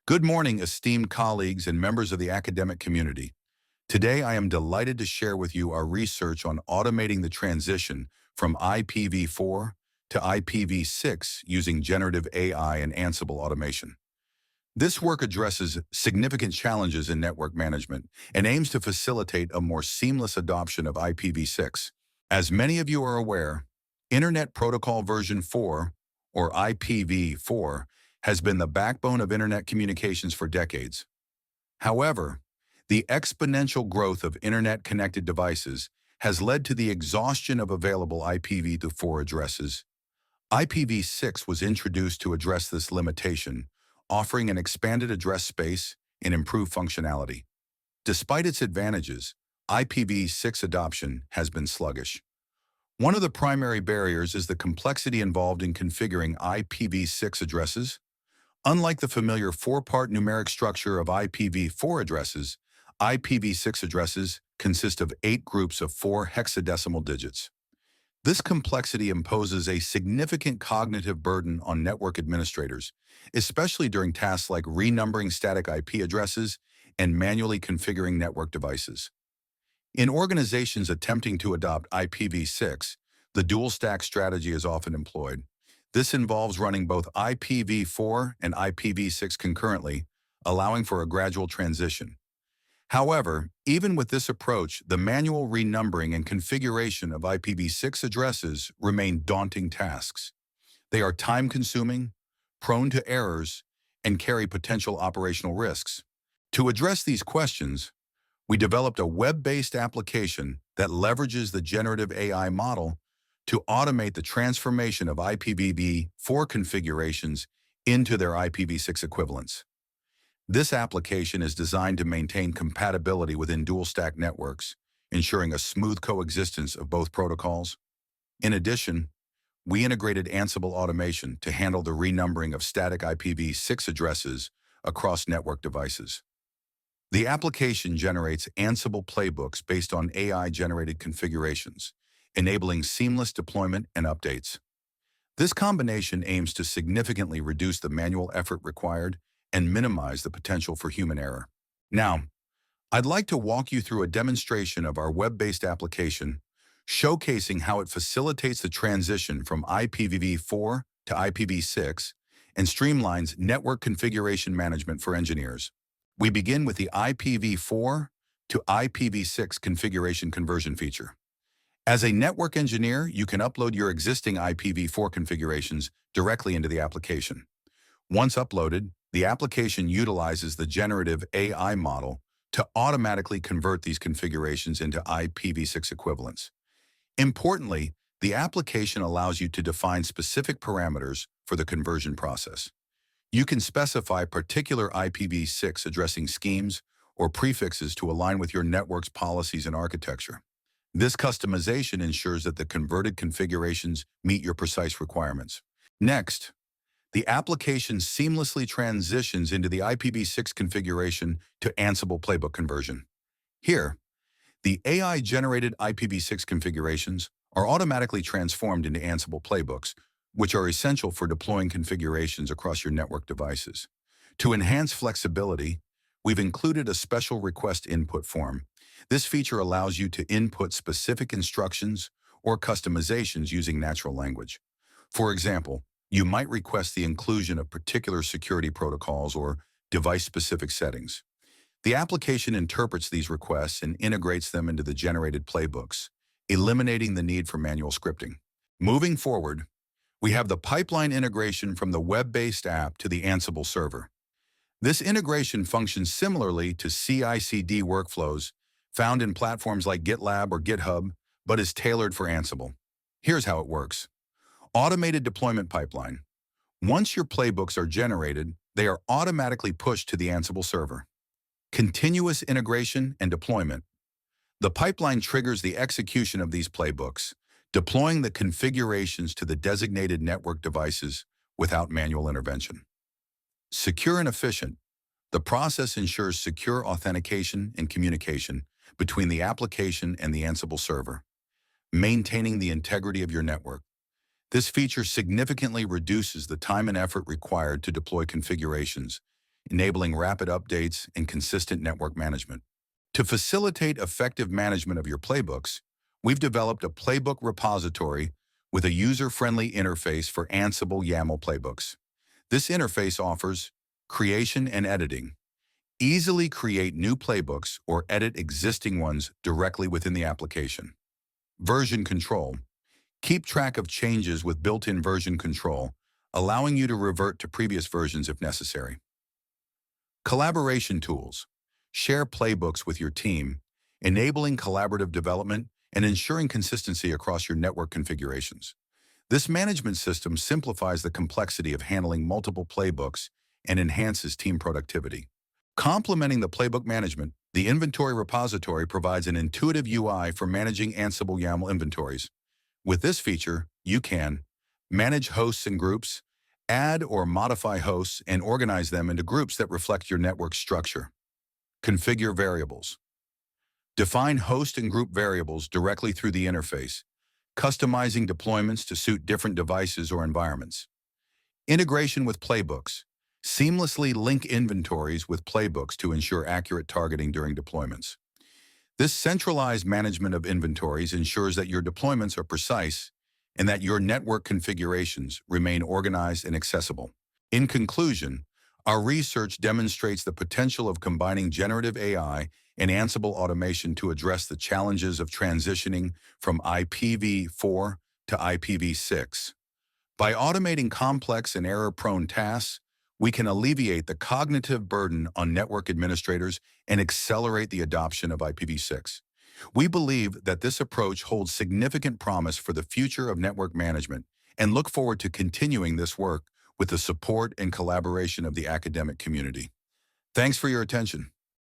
Good morning, esteemed colleagues and members of the academic community. Today, I am delighted to share with you our research on automating the transition from IPv4 to IPv6 using generative AI and Ansible automation. This work addresses significant challenges in network management and aims to facilitate a more seamless adoption of IPv6. As many of you are aware, Internet Protocol version 4, or IPv4, has been the backbone of Internet communications for decades. However, the exponential growth of Internet-connected devices has led to the exhaustion of available IPv4 addresses. IPv6 was introduced to address this limitation, offering an expanded address space and improved functionality. Despite its advantages, IPv6 adoption has been sluggish. One of the primary barriers is the complexity involved in configuring IPv6 addresses. Unlike the familiar four-part numeric structure of IPv4 addresses, IPv6 addresses consist of 8 groups of 4 hexadecimal digits. This complexity imposes a significant cognitive burden on network administrators, especially during tasks like renumbering static IP addresses and manually configuring network devices. In organizations attempting to adopt IPv6, the dual-stack strategy is often employed. This involves running both IPv4 and IPv6 concurrently, allowing for a gradual transition. However, even with this approach, the manual renumbering and configuration of IPv6 addresses remain daunting tasks. They are time-consuming, prone to errors, and carry potential operational risks. To address these questions, we developed a web-based application that leverages the generative AI model to automate the transformation of IPv4 configurations into their IPv6 equivalents. This application is designed to maintain compatibility within dual-stack networks, ensuring a smooth coexistence of both protocols. In addition, we integrated Ansible automation to handle the renumbering of static IPv6 addresses across network devices. The application generates Ansible playbooks based on AI-generated configurations, enabling seamless deployment and updates. This combination aims to significantly reduce the manual effort required and minimize the potential for human error. Now, I'd like to walk you through a demonstration of our web-based application, showcasing how it facilitates the transition from IPv4 to IPv6 and streamlines network configuration management for engineers. We begin with the IPv4 to IPv6 configuration conversion feature. As a network engineer, you can upload your existing IPv4 configurations directly into the application. Once uploaded, the application utilizes the generative AI model to automatically convert these configurations into IPv6 equivalents. Importantly, the application allows you to define specific parameters for the conversion process. You can specify particular IPv6 addressing schemes or prefixes to align with your network's policies and architecture. This customization ensures that the converted configurations meet your precise requirements. Next, the application seamlessly transitions into the IPv6 configuration to Ansible playbook conversion. Here, the AI-generated IPv6 configurations are automatically transformed into Ansible playbooks, which are essential for deploying configurations across your network devices. To enhance flexibility, we've included a special request input form. This feature allows you to input specific instructions or customizations using natural language. For example, you might request the inclusion of particular security protocols or device-specific settings. The application interprets these requests and integrates them into the generated playbooks, eliminating the need for manual scripting. Moving forward, we have the pipeline integration from the web-based app to the Ansible server. This integration functions similarly to CI/CD workflows found in platforms like GitLab or GitHub, but is tailored for Ansible. Here's how it works. Automated deployment pipeline. Once your playbooks are generated, they are automatically pushed to the Ansible server. Continuous integration and deployment. The pipeline triggers the execution of these playbooks, deploying the configurations to the designated network devices without manual intervention. Secure and efficient. The process ensures secure authentication and communication between the application and the Ansible server, maintaining the integrity of your network. This feature significantly reduces the time and effort required to deploy configurations, enabling rapid updates and consistent network management. To facilitate effective management of your playbooks, we've developed a playbook repository with a user-friendly interface for Ansible YAML playbooks. This interface offers creation and editing. Easily create new playbooks or edit existing ones directly within the application. Version control. Keep track of changes with built-in version control, allowing you to revert to previous versions if necessary. Collaboration tools. Share playbooks with your team, enabling collaborative development and ensuring consistency across your network configurations. This management system simplifies the complexity of handling multiple playbooks and enhances team productivity. Complementing the playbook management, the inventory repository provides an intuitive UI for managing Ansible YAML inventories. With this feature, you can manage hosts and groups, add or modify hosts, and organize them into groups that reflect your network structure. Configure variables. Define host and group variables directly through the interface, customizing deployments to suit different devices or environments. Integration with playbooks. Seamlessly link inventories with playbooks to ensure accurate targeting during deployments. This centralized management of inventories ensures that your deployments are precise and that your network configurations remain organized and accessible. In conclusion, our research demonstrates the potential of combining generative AI and Ansible automation to address the challenges of transitioning from IPv4 to IPv6. By automating complex and error-prone tasks, we can alleviate the cognitive burden on network administrators and accelerate the adoption of IPv6. We believe that this approach holds significant promise for the future of network management and look forward to continuing this work with the support and collaboration of the academic community. Thanks for your attention.